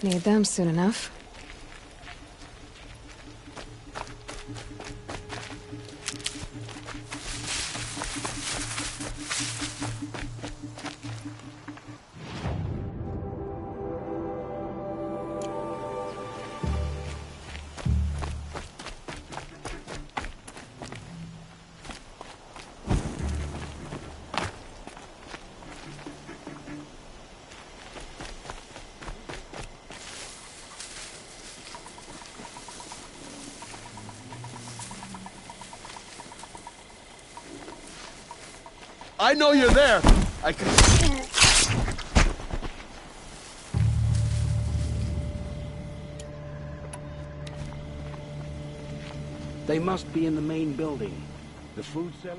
Need them soon enough. I know you're there. I can... They must be in the main building. The food cellar?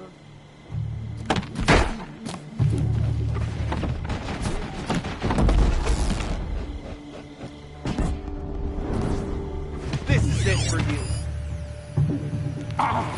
This is it for you. Ah!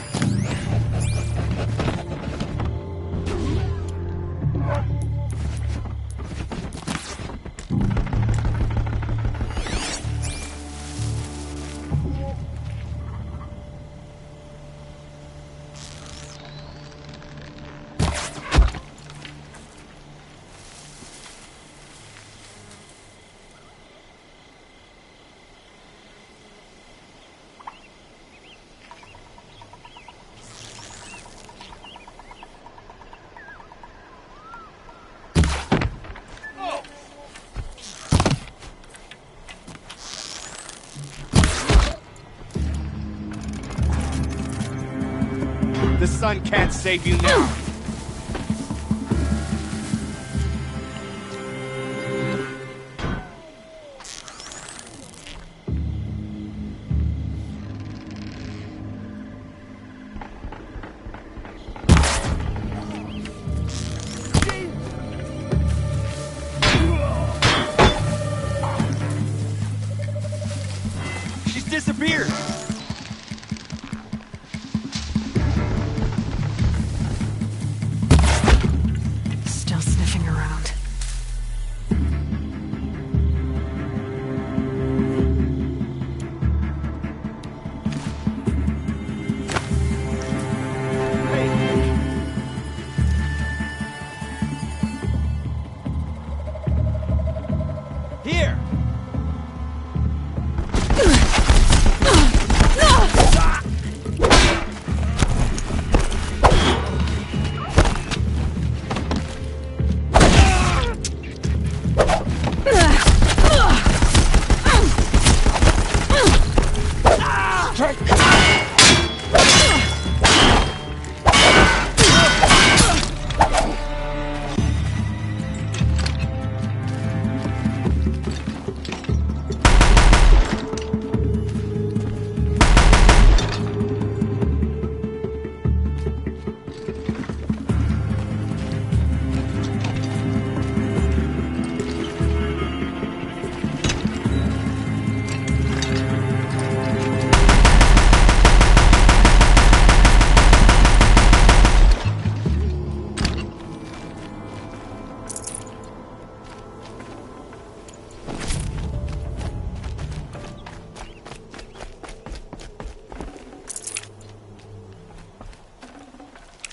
The sun can't save you now. She's disappeared. Still sniffing around. Here.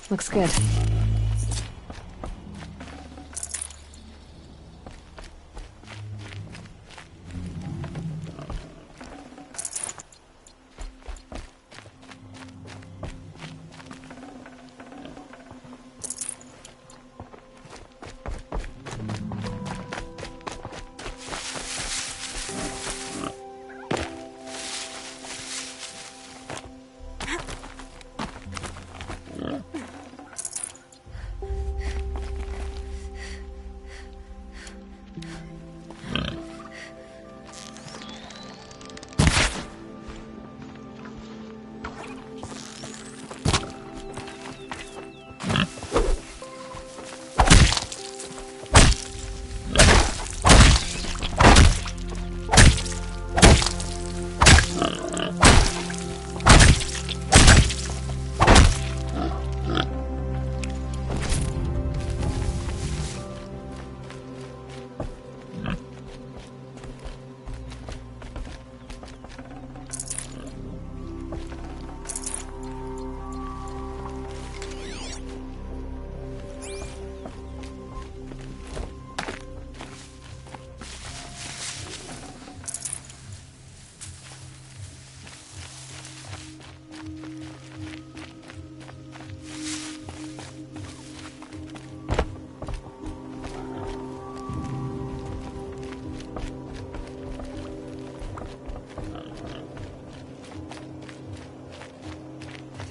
Looks good.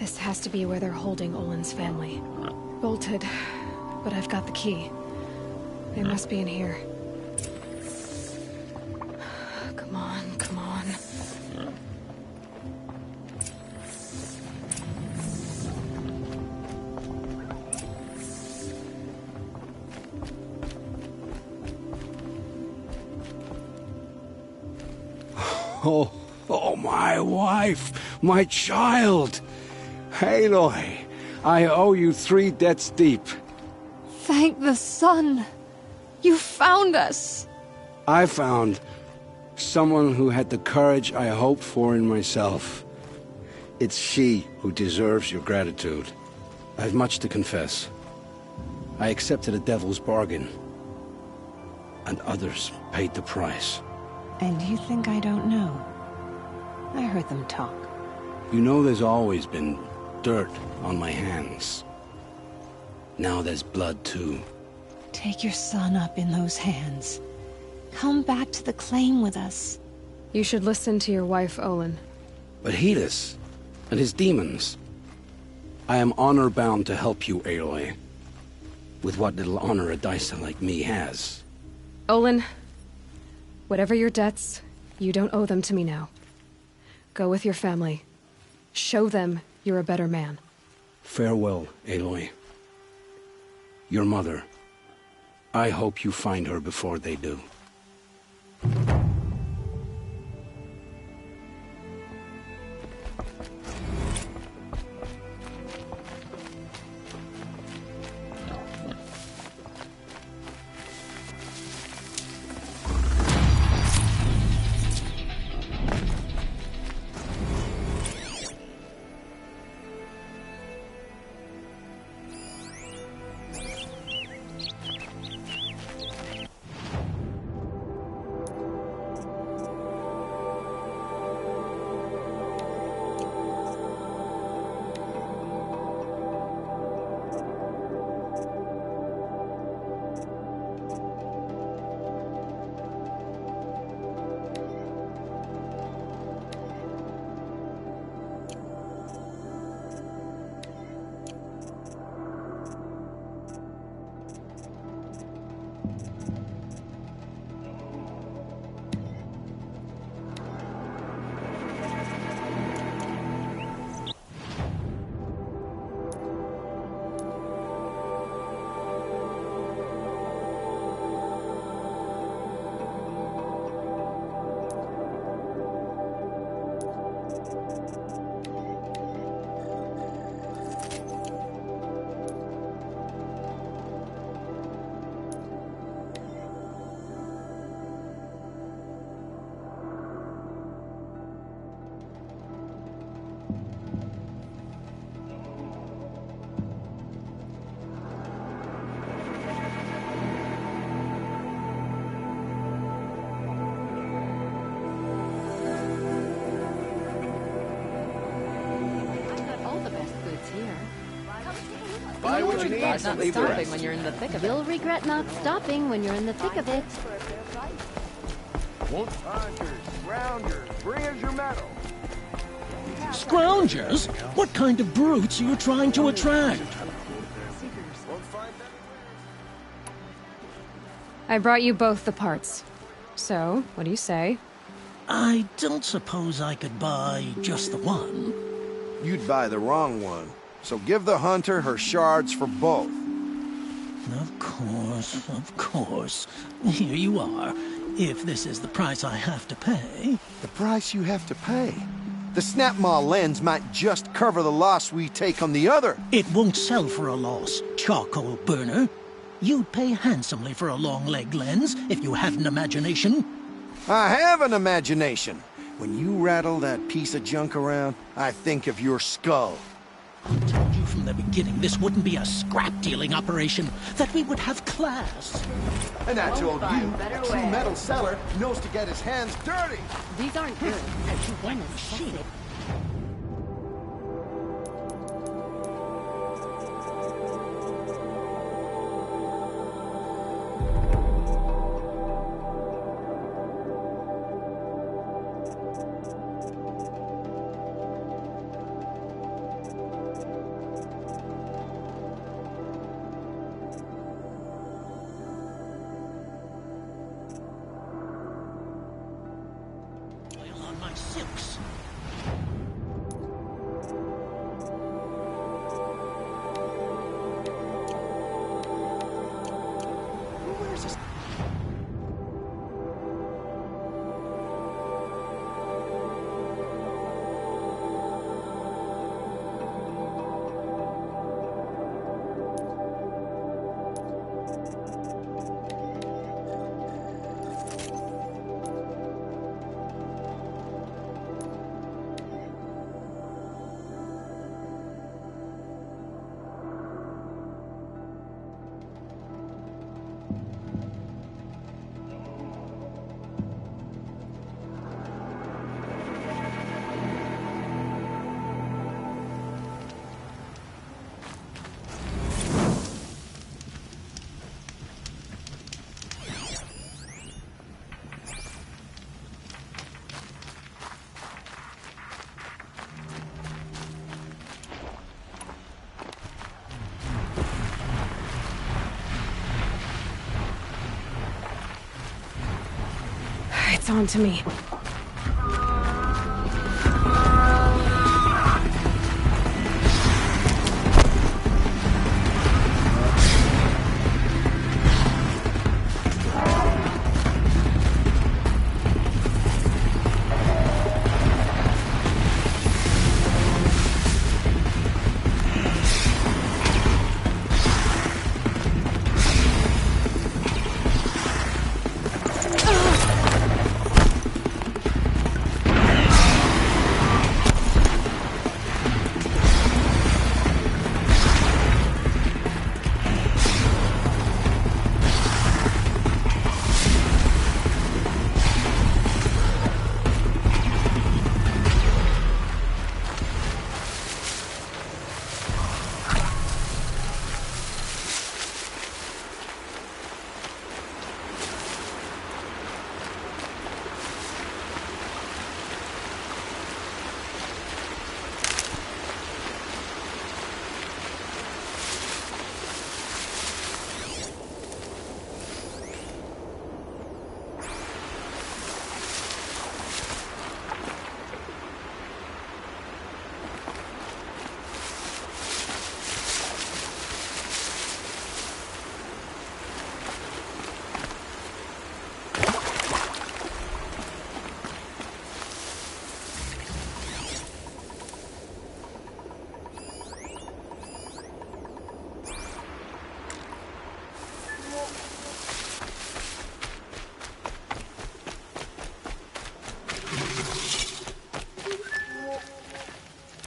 This has to be where they're holding Olin's family. Bolted, but I've got the key. They must be in here. Come on, come on. Oh, my wife, my child. Aloy, I owe you 3 debts deep. Thank the sun. You found us. I found someone who had the courage I hoped for in myself. It's she who deserves your gratitude. I've much to confess. I accepted a devil's bargain, and others paid the price. And you think I don't know? I heard them talk. You know there's always been dirt on my hands. Now there's blood too. Take your son up in those hands. Come back to the claim with us. You should listen to your wife, Olin. But Hedis and his demons. I am honor-bound to help you, Aloy. With what little honor a Dyson like me has. Olin, whatever your debts, you don't owe them to me now. Go with your family. Show them you're a better man. Farewell, Aloy. Your mother. I hope you find her before they do. Buy what you need. Not stopping when you're in the thick of it. You'll regret not stopping when you're in the thick of it. Hunters, rounders, bring us your metal. Scroungers? What kind of brutes are you trying to attract? I brought you both the parts. So, what do you say? I don't suppose I could buy just the one. You'd buy the wrong one. So give the hunter her shards for both. Of course. Here you are. If this is the price I have to pay. The price you have to pay? The Snapmaw lens might just cover the loss we take on the other. It won't sell for a loss, charcoal burner. You'd pay handsomely for a long-leg lens if you had an imagination. I have an imagination. When you rattle that piece of junk around, I think of your skull. I told you from the beginning this wouldn't be a scrap-dealing operation, that we would have class. And I told you, a true metal seller knows to get his hands dirty. These aren't good. When is shit? It's on to me.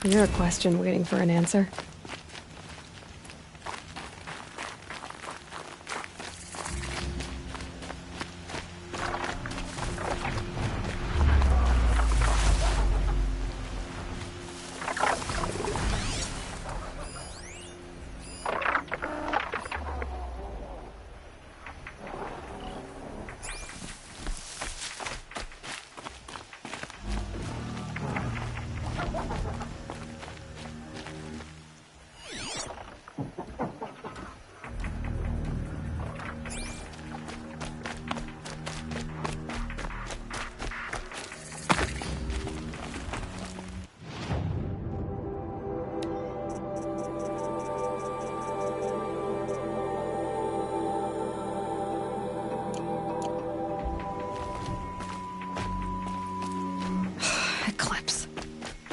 You're a question waiting for an answer.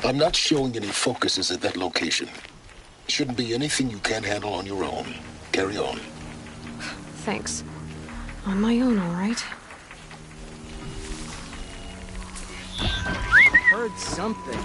I'm not showing any focuses at that location. Shouldn't be anything you can't handle on your own. Carry on. Thanks. On my own, all right? Heard something.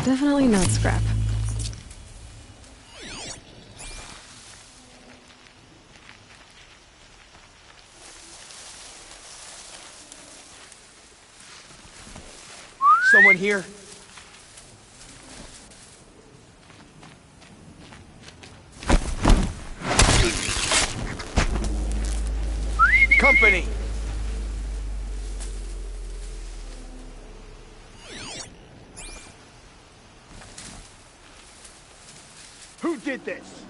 Definitely not scrap. Someone here? Company! Who did this?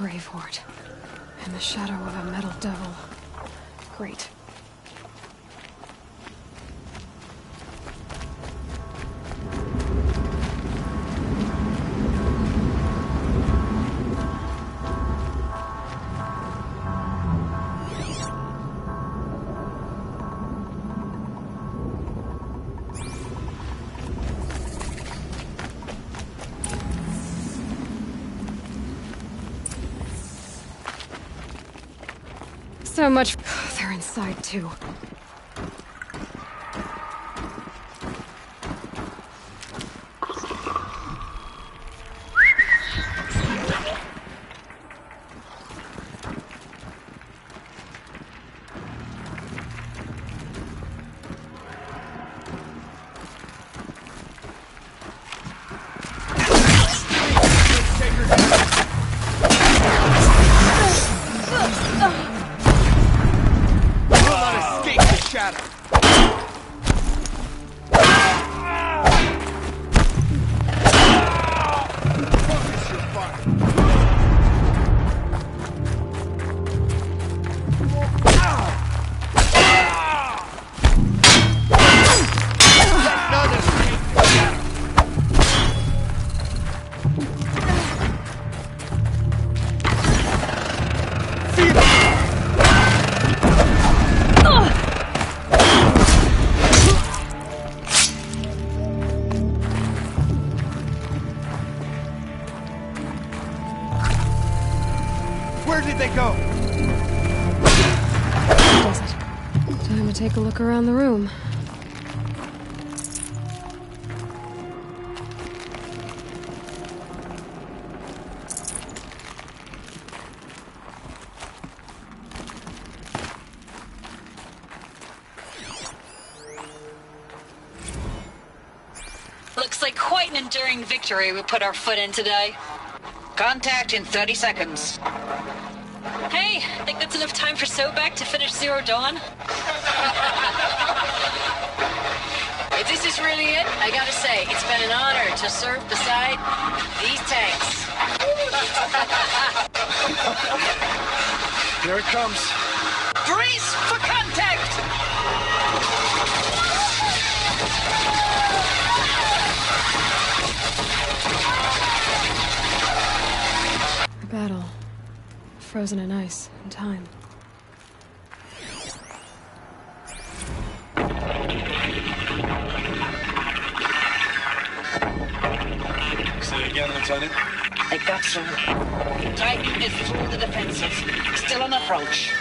grave hoard. In the shadow of a metal devil. Great. So much. They're inside too. Where did they go? Does it? Time to take a look around the room. Looks like quite an enduring victory we put our foot in today. Contact in 30 seconds. Hey, think that's enough time for Sobek to finish Zero Dawn? If this is really it, I gotta say, it's been an honor to serve beside these tanks. Here it comes. Brace for contact! A battle. Frozen in ice and time. Say it again, Lieutenant. I got some. Titan is through the defenses. Still on approach.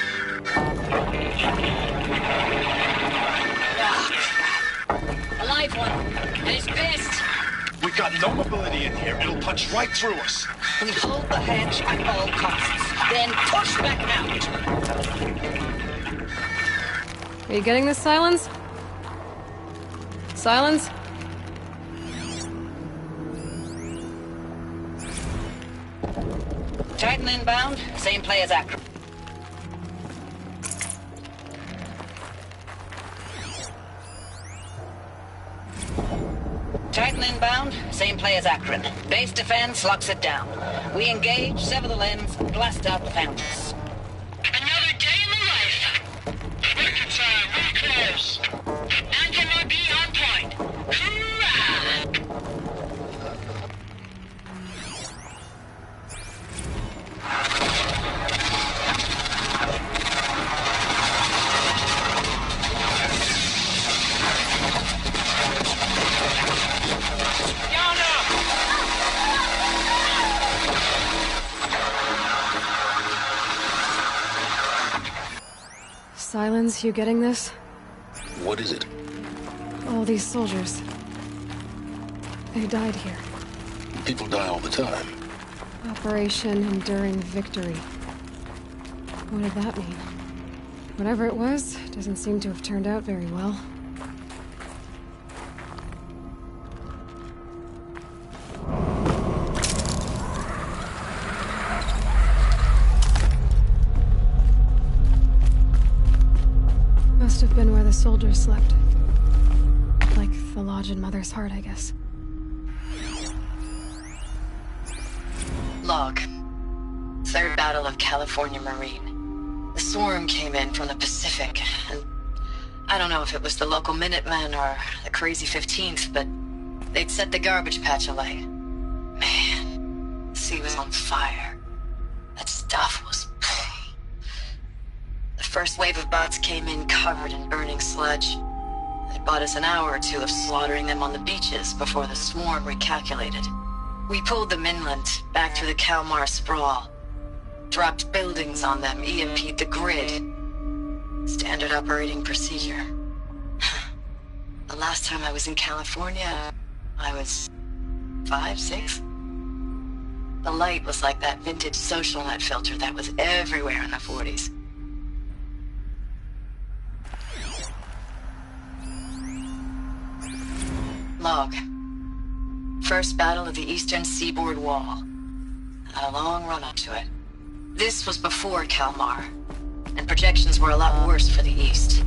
A live one. And he's pissed. We got no mobility in here. It'll punch right through us. We hold the hedge at all costs. Then push back out. Are you getting this, Silence? Silence? Titan inbound. Same play as Akron. Titan inbound, same play as Akron. Base defense locks it down. We engage, sever the lens, blast out the fountains. Another day in the life. Record time, real close. Anthem be on point. Hoorah! Silence, you getting this? What is it? All these soldiers. They died here. People die all the time. Operation Enduring Victory. What did that mean? Whatever it was, doesn't seem to have turned out very well. Must have been where the soldiers slept. Like the lodge in Mother's Heart, I guess. Log. Third Battle of California Marine. The swarm came in from the Pacific, and I don't know if it was the local Minutemen or the crazy 15th, but they'd set the garbage patch alight. Man, the sea was on fire. That stuff was... The first wave of bots came in covered in burning sludge. It bought us an hour or two of slaughtering them on the beaches before the swarm recalculated. We pulled them inland, back through the Kalmar sprawl. Dropped buildings on them, EMP'd the grid. Standard operating procedure. The last time I was in California, I was 5, 6? The light was like that vintage social net filter that was everywhere in the 40s. Log. First battle of the eastern seaboard wall. Had a long run up to it. This was before Kalmar, and projections were a lot worse for the east.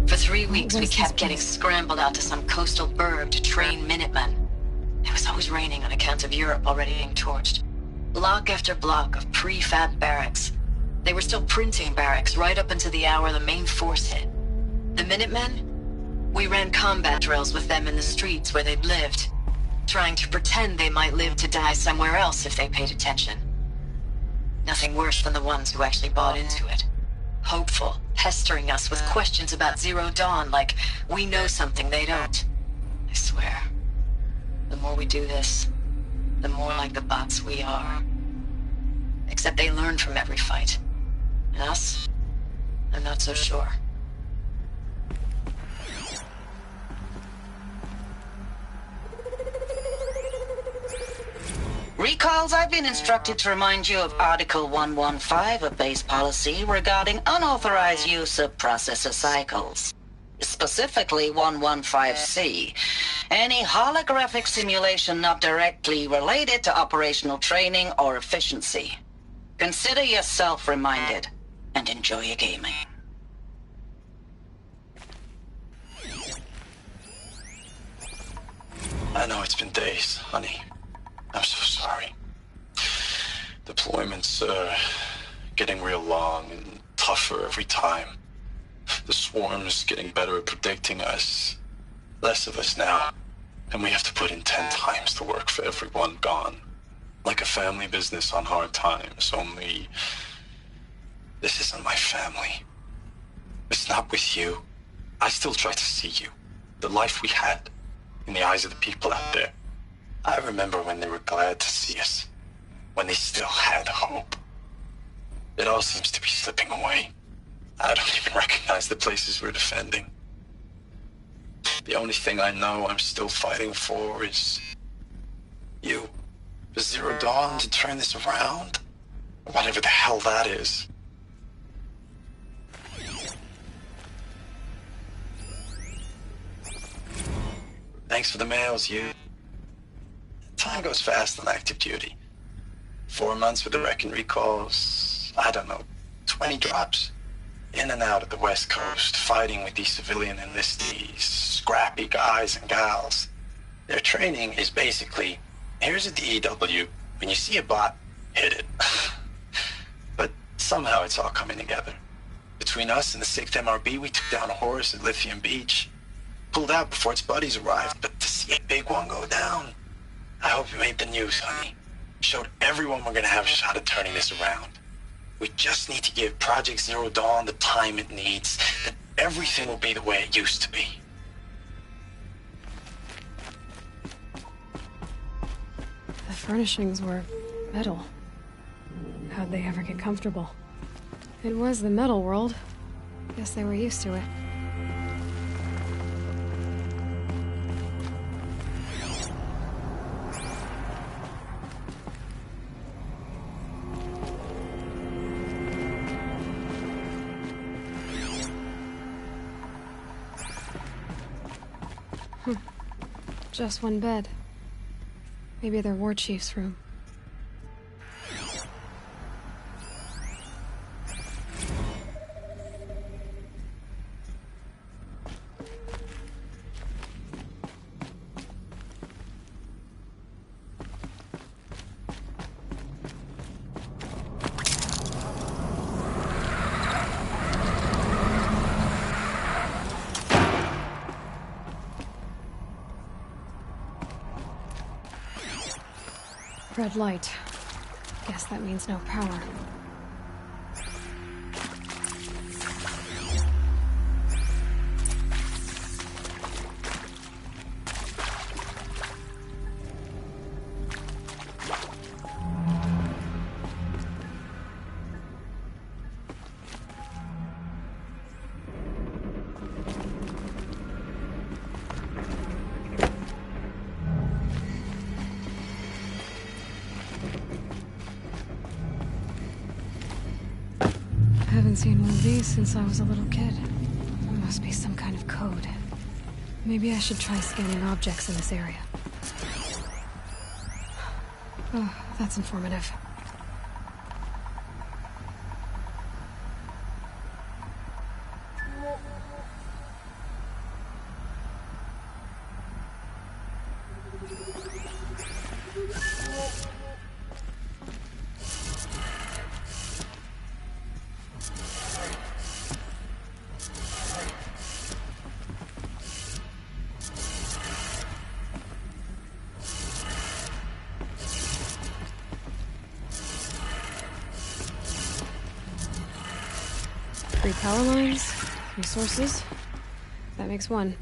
For 3 weeks we kept getting scrambled out to some coastal burg to train Minutemen. It was always raining on account of Europe already being torched. Block after block of prefab barracks. They were still printing barracks right up until the hour the main force hit. The Minutemen? We ran combat drills with them in the streets where they'd lived, trying to pretend they might live to die somewhere else if they paid attention. Nothing worse than the ones who actually bought into it. Hopeful, pestering us with questions about Zero Dawn like we know something they don't. I swear, the more we do this, the more like the bots we are. Except they learn from every fight. And us? I'm not so sure. Recalls, I've been instructed to remind you of Article 115 of base policy regarding unauthorized use of processor cycles. Specifically 115C. Any holographic simulation not directly related to operational training or efficiency. Consider yourself reminded, and enjoy your gaming. I know it's been days, honey. I'm so sorry. Deployments are getting real long and tougher every time. The swarm's getting better at predicting us. Less of us now. And we have to put in 10 times the work for everyone gone. Like a family business on hard times, only... This isn't my family. It's not with you. I still try to see you. The life we had. In the eyes of the people out there. I remember when they were glad to see us. When they still had hope. It all seems to be slipping away. I don't even recognize the places we're defending. The only thing I know I'm still fighting for is... you. For Zero Dawn to turn this around. Whatever the hell that is. Thanks for the mails, you. Time goes fast on active duty. 4 months with the wreck and recalls, I don't know, 20 drops. In and out of the West Coast, fighting with these civilian enlistees, scrappy guys and gals. Their training is basically, here's a DEW, when you see a bot, hit it. But somehow it's all coming together. Between us and the 6th MRB, we took down a horse at Lithium Beach. Pulled out before its buddies arrived, but to see a big one go down, I hope you made the news, honey. Showed everyone we're gonna have a shot at turning this around. We just need to give Project Zero Dawn the time it needs, then everything will be the way it used to be. The furnishings were metal. How'd they ever get comfortable? It was the metal world. Guess they were used to it. Just one bed. Maybe their war chief's room. Red light. Guess that means no power. I haven't seen one of these since I was a little kid. There must be some kind of code. Maybe I should try scanning objects in this area. Oh, that's informative. Three power lines, 3 sources. That makes 1.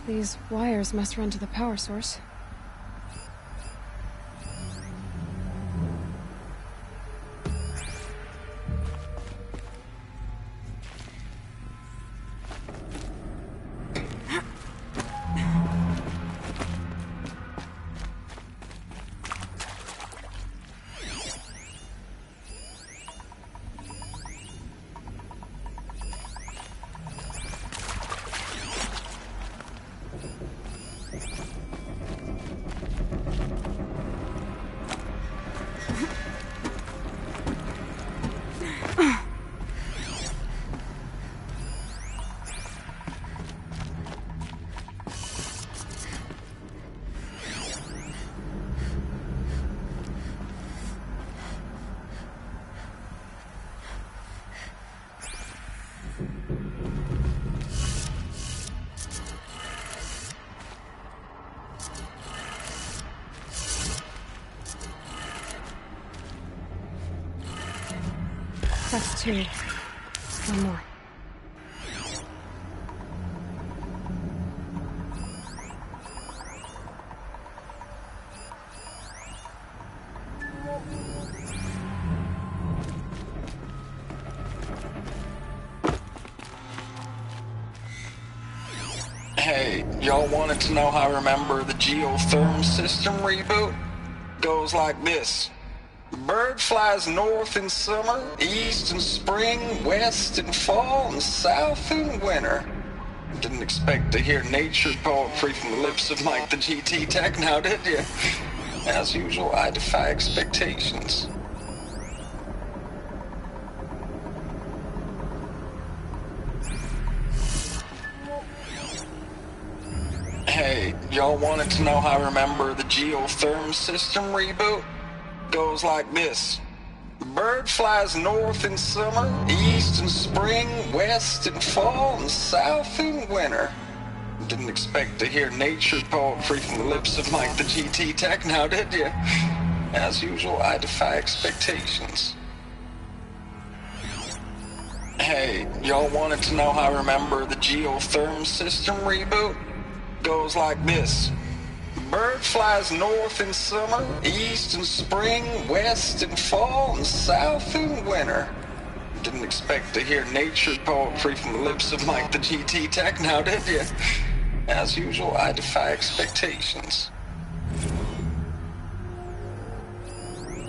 These wires must run to the power source. That's 2. One more. Hey, y'all wanted to know how I remember the geotherm system reboot? Goes like this. Bird flies north in summer, east in spring, west in fall, and south in winter. Didn't expect to hear nature poetry from the lips of Mike the GT Tech now, did you? As usual, I defy expectations. Hey, y'all wanted to know how I remember the geotherm system reboot? Goes like this. Bird flies north in summer, east in spring, west in fall, and south in winter. Didn't expect to hear nature poetry from the lips of Mike the GT Tech now, did you? As usual, I defy expectations. Hey, y'all wanted to know how I remember the geotherm system reboot? Goes like this. Bird flies north in summer, east in spring, west in fall, and south in winter. Didn't expect to hear nature poetry from the lips of Mike the GT Tech now, did you? As usual, I defy expectations.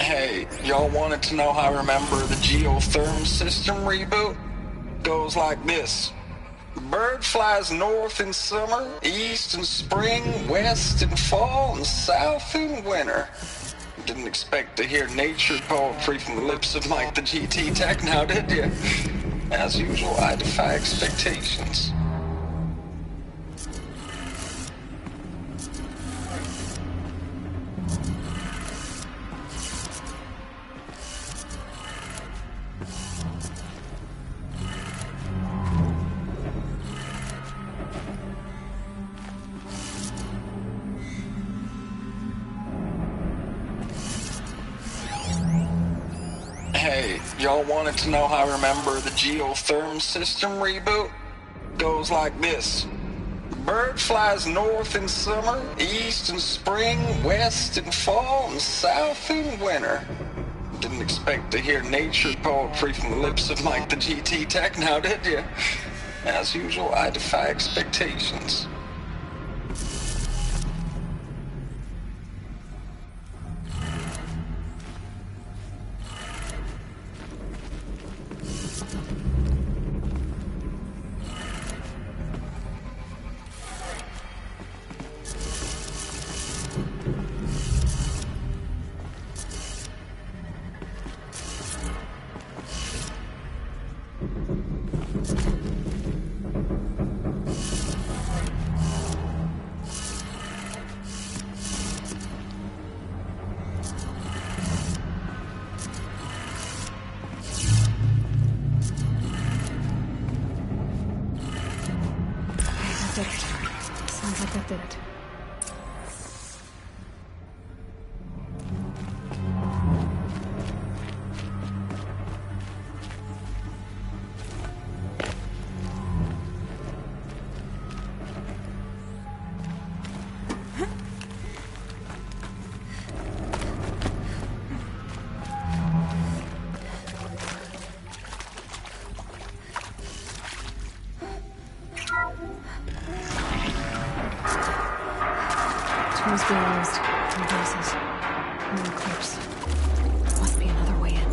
Hey, y'all wanted to know how I remember the geotherm system reboot? Goes like this. Bird flies north in summer, east in spring, west in fall, and south in winter. Didn't expect to hear nature poetry from the lips of Mike the GT Tech now, did you? As usual, I defy expectations. Hey, y'all wanted to know how I remember the geotherm system reboot? Goes like this. Bird flies north in summer, east in spring, west in fall, and south in winter. Didn't expect to hear nature poetry from the lips of Mike the GT Tech now, did you? As usual, I defy expectations. Sounds like that did it. Tools being used. No doses. No clips. Must be another way in.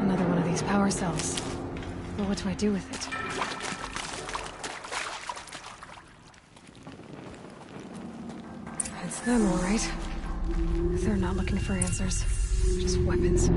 Another one of these power cells. But what do I do with it? It's them, all right. They're not looking for answers. Just weapons.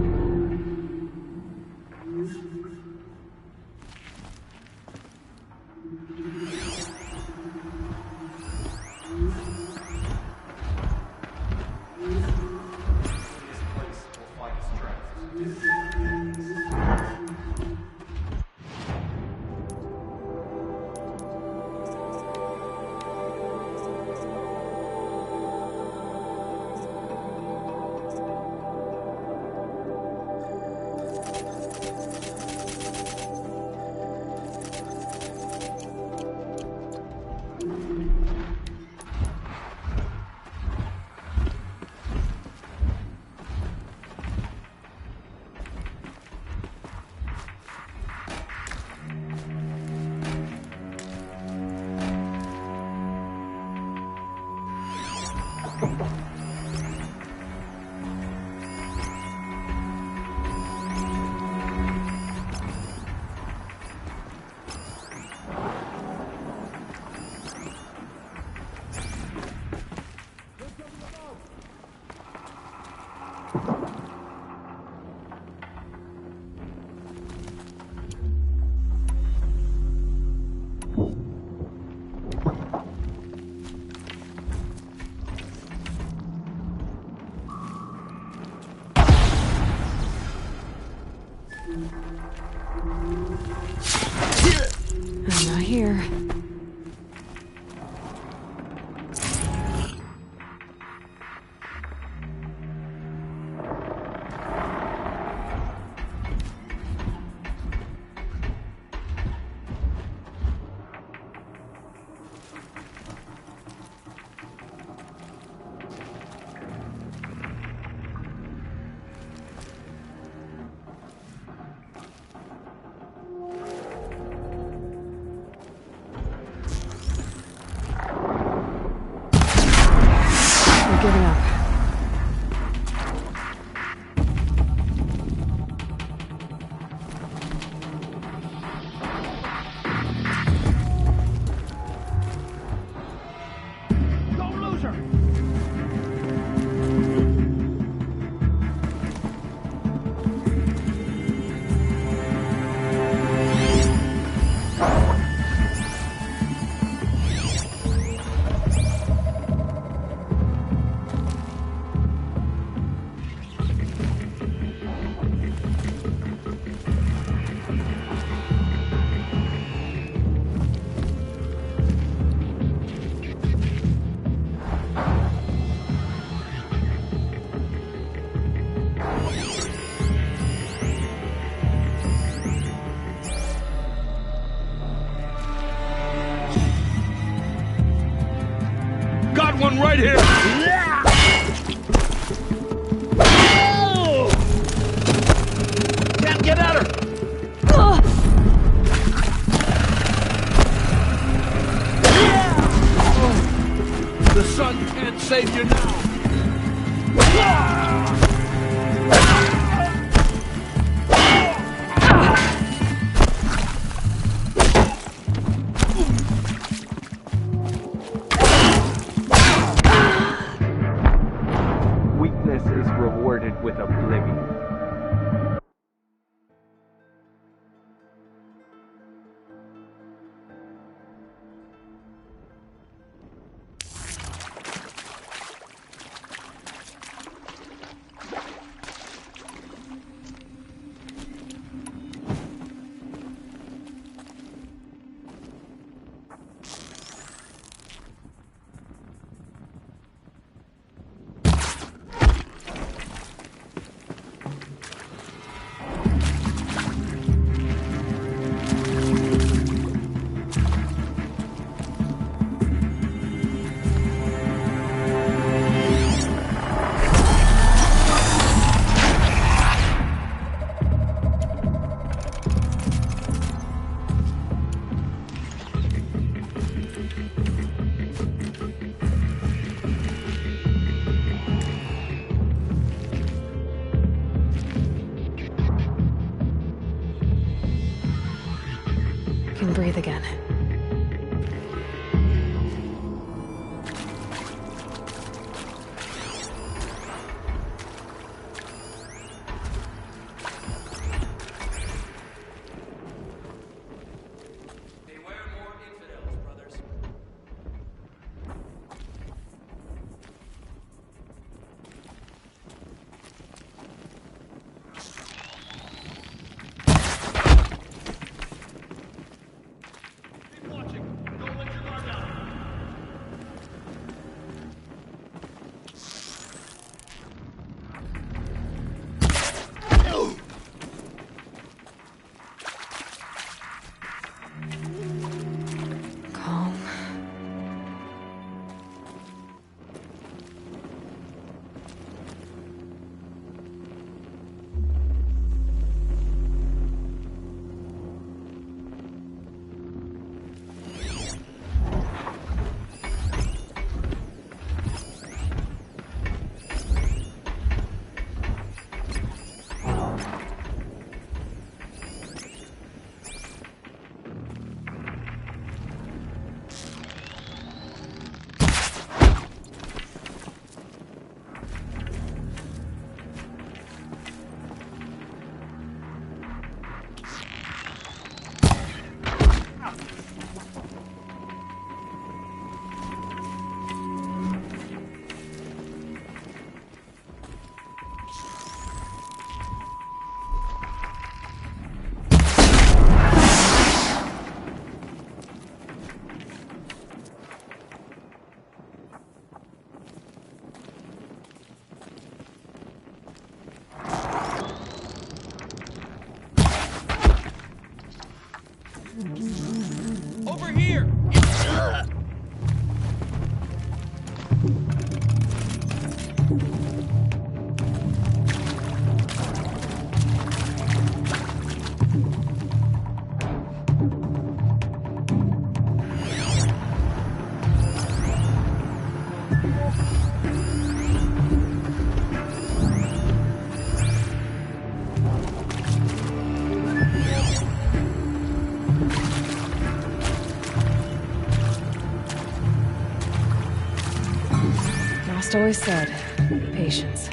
I'm not here. I'm right here! Can't get at her! The sun can't save you now! Weakness is rewarded with oblivion. Can breathe again. Over here! Just always said, patience.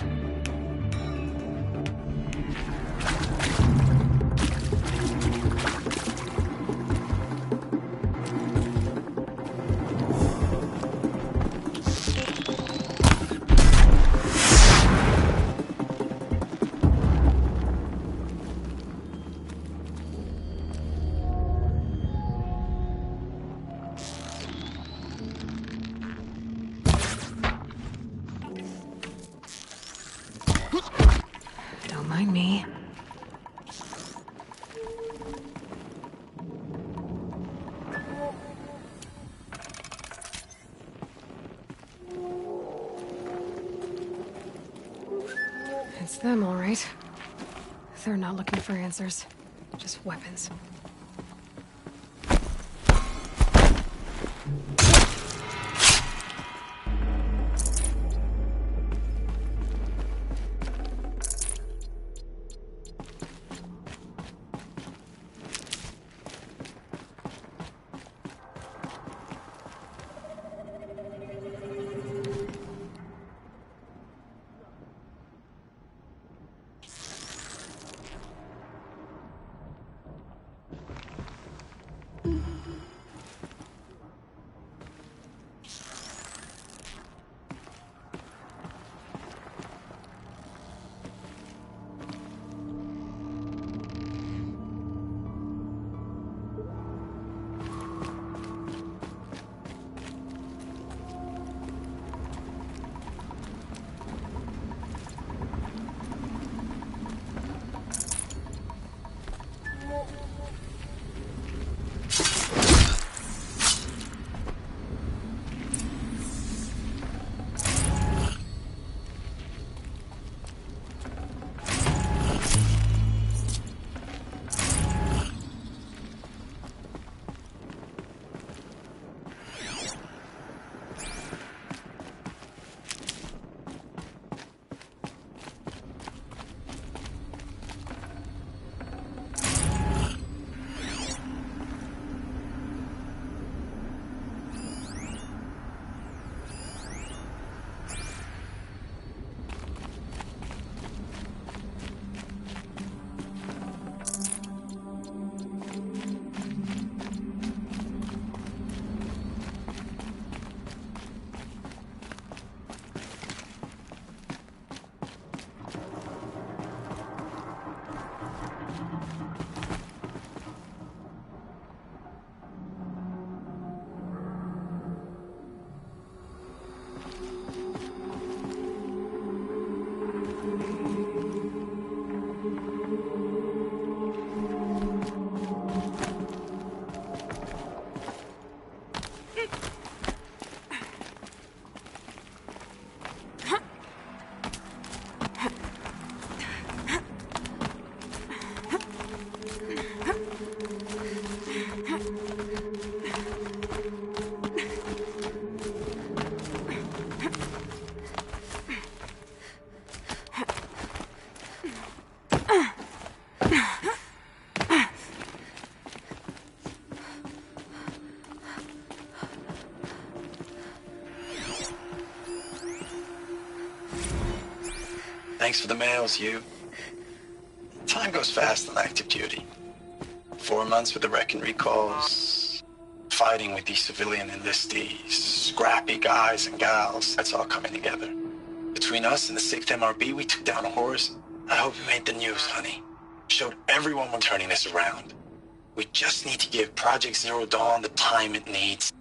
Don't mind me. Them, all right. They're not looking for answers. Just weapons. Thanks for the mails, you. Time goes fast on active duty. 4 months with the wreck and recalls, fighting with these civilian enlistees, scrappy guys and gals. That's all coming together. Between us and the 6th MRB, we took down a horse. I hope we made the news, honey. Showed everyone we're turning this around. We just need to give Project Zero Dawn the time it needs.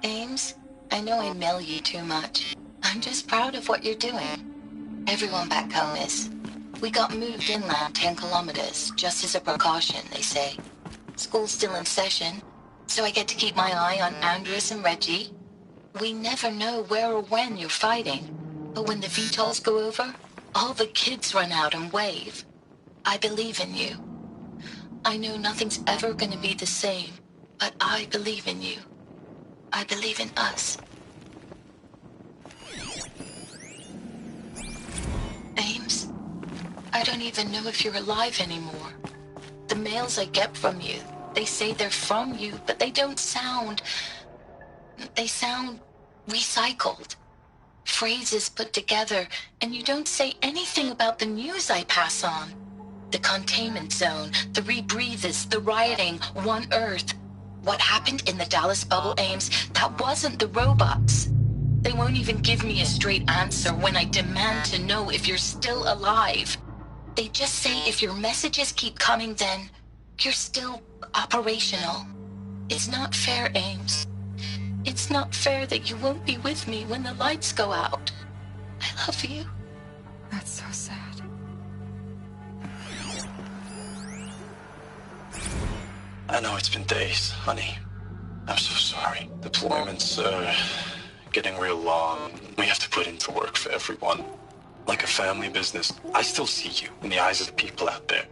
Ames, I know I mail you too much. I'm just proud of what you're doing. Everyone back home is. We got moved inland 10 kilometers, just as a precaution, they say. School's still in session, so I get to keep my eye on Andres and Reggie. We never know where or when you're fighting, but when the VTOLs go over, all the kids run out and wave. I believe in you. I know nothing's ever gonna be the same, but I believe in you. I believe in us. Ames, I don't even know if you're alive anymore. The mails I get from you, they say they're from you, but they don't sound... They sound recycled. Phrases put together, and you don't say anything about the news I pass on. The containment zone, the rebreathers, the rioting, One Earth. What happened in the Dallas bubble, Ames, that wasn't the robots. They won't even give me a straight answer when I demand to know if you're still alive. They just say if your messages keep coming, then you're still operational. It's not fair, Ames. It's not fair that you won't be with me when the lights go out. I love you. That's so sad. I know it's been days, honey. I'm so sorry. Deployments, getting real long. We have to put into work for everyone. Like a family business. I still see you in the eyes of the people out there.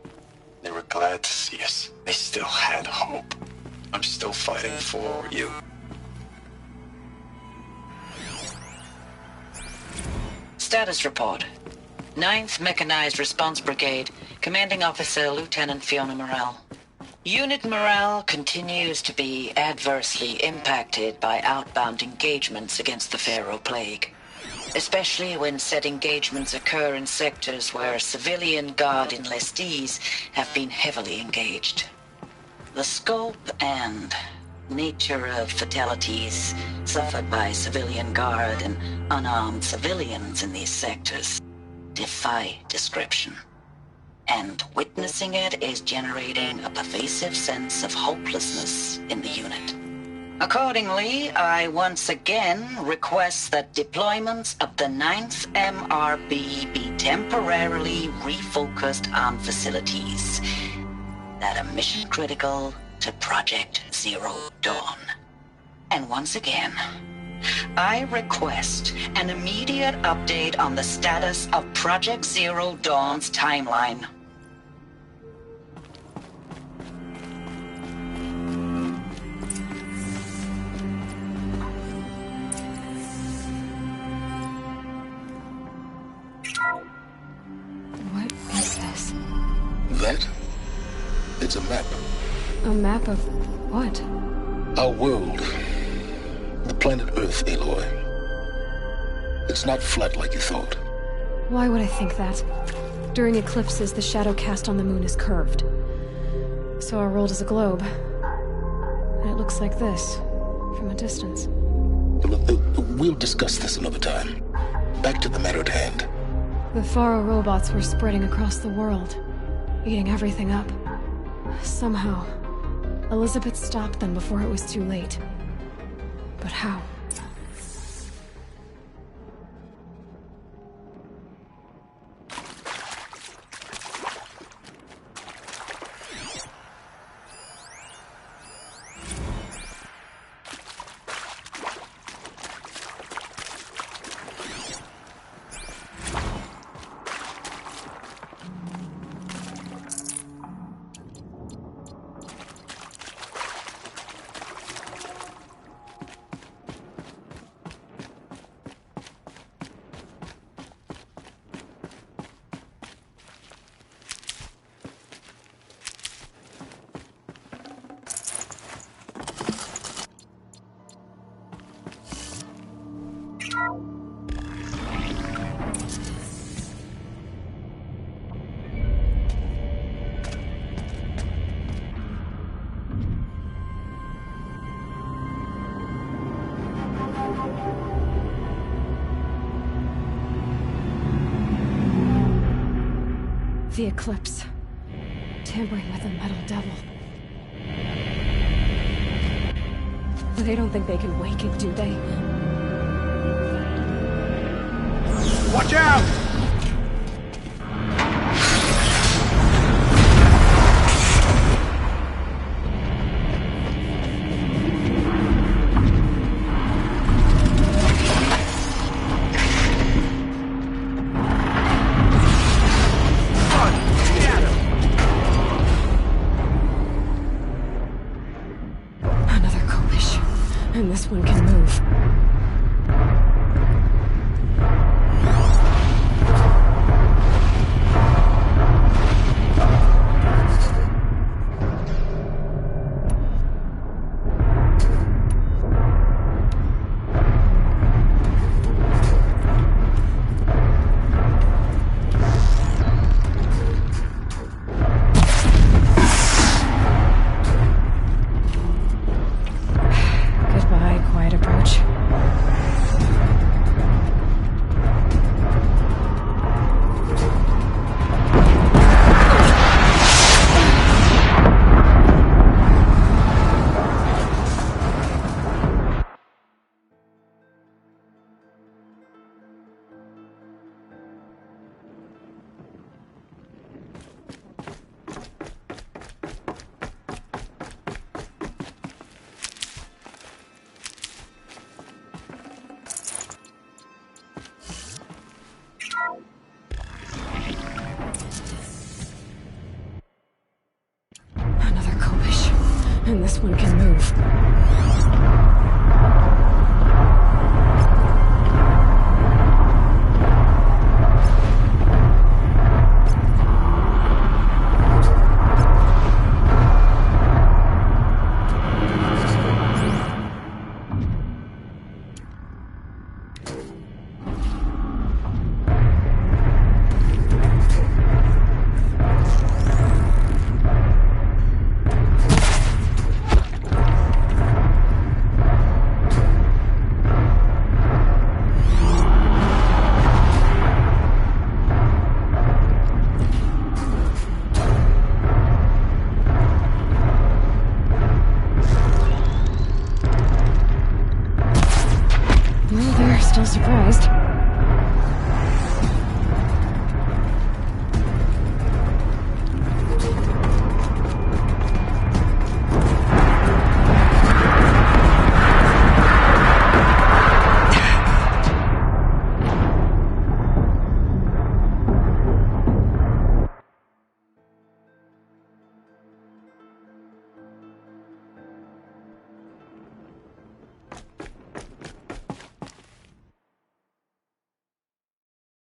They were glad to see us. They still had hope. I'm still fighting for you. Status report. 9th Mechanized Response Brigade, Commanding Officer Lieutenant Fiona Morrell. Unit morale continues to be adversely impacted by outbound engagements against the Pharaoh Plague, especially when said engagements occur in sectors where civilian guard enlistees have been heavily engaged. The scope and nature of fatalities suffered by civilian guard and unarmed civilians in these sectors defy description. And witnessing it is generating a pervasive sense of hopelessness in the unit. Accordingly, I once again request that deployments of the 9th MRB be temporarily refocused on facilities that are mission critical to Project Zero Dawn. And once again, I request an immediate update on the status of Project Zero Dawn's timeline. What is this? That? It's a map. A map of what? Our world. The planet Earth, Aloy. It's not flat like you thought. Why would I think that? During eclipses, the shadow cast on the moon is curved. So our world is a globe. And it looks like this, from a distance. We'll discuss this another time. Back to the matter at hand. The Pharaoh robots were spreading across the world, eating everything up. Somehow, Elizabeth stopped them before it was too late. But how? The eclipse. Tampering with a metal devil. They don't think they can wake it, do they? Watch out! And this one can move. Quiet approach. And this one can move.